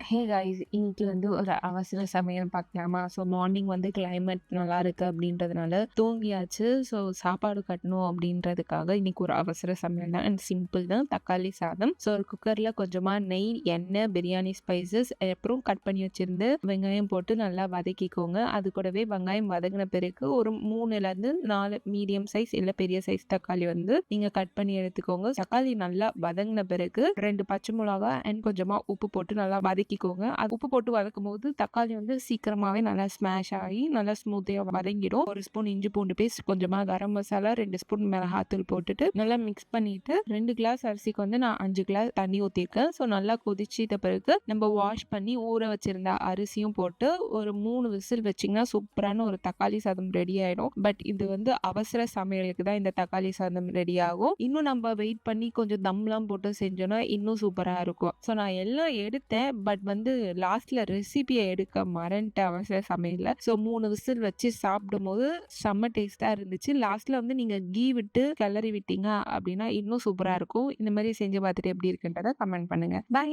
Hey guys, இன்னைக்கு வந்து ஒரு அவசர சமையல் பார்க்கலாமா? ஸோ மார்னிங் வந்து கிளைமேட் நல்லா இருக்கு அப்படின்றதுனால தூங்கியாச்சு. ஸோ சாப்பாடு கட்டணும் அப்படின்றதுக்காக இன்னைக்கு ஒரு அவசர சமையல் தான் அண்ட் சிம்பிள் தான். தக்காளி சாதம். ஸோ ஒரு குக்கரில் கொஞ்சமாக நெய், எண்ணெய், பிரியாணி ஸ்பைசஸ், அப்புறம் கட் பண்ணி வச்சிருந்து வெங்காயம் போட்டு நல்லா வதக்கிக்கோங்க. அது கூடவே வெங்காயம் வதங்கின பிறகு ஒரு 3லேருந்து 4 மீடியம் சைஸ் இல்லை பெரிய சைஸ் தக்காளி வந்து நீங்கள் கட் பண்ணி எடுத்துக்கோங்க. தக்காளி நல்லா வதங்கின பிறகு 2 பச்சை மிளகா அண்ட் கொஞ்சமாக உப்பு போட்டு நல்லா வதக்கிக்கோங்க. அது உப்பு போட்டு வதக்கும் போது தக்காளி வந்து சீக்கிரமாவே நல்லா ஸ்மாஷ் ஆகி நல்லா ஸ்மூத்தியா வதங்கிடும். 1 ஸ்பூன் இஞ்சி பூண்டு பேஸ்ட், கொஞ்சமா கரம் மசாலா, 2 ஸ்பூன் மிளகாத்தூள் போட்டுட்டு நல்லா மிக்ஸ் பண்ணிட்டு 2 கிளாஸ் அரிசிக்கு வந்து நான் 5 கிளாஸ் தண்ணி ஊற்றிருக்கேன். ஸோ நல்லா கொதிச்சிட்ட பிறகு நம்ம வாஷ் பண்ணி ஊற வச்சிருந்த அரிசியும் போட்டு ஒரு 3 விசில் வச்சிங்கன்னா சூப்பரான ஒரு தக்காளி சாதம் ரெடி ஆயிடும். பட் இது வந்து அவசர சமையலுக்கு தான் இந்த தக்காளி சாதம் ரெடி ஆகும். இன்னும் நம்ம வெயிட் பண்ணி கொஞ்சம் தம்லாம் போட்டு செஞ்சோன்னா இன்னும் சூப்பரா இருக்கும். ஸோ நான் எல்லாம் எடுத்தேன். பட் வந்து லாஸ்ட்ல ரெசிபியை எடுக்க மறந்துட்டேன் அவசர சமையல்ல. ஸோ 3 விசில் வச்சு சாப்பிடும்போது செம்ம டேஸ்டா இருந்துச்சு. லாஸ்ட்ல வந்து நீங்க கீ விட்டு கிளறி விட்டீங்க அப்படின்னா இன்னும் சூப்பரா இருக்கும். இந்த மாதிரி செஞ்சு பார்த்துட்டு எப்படி இருக்குன்றத கமெண்ட் பண்ணுங்க. பை.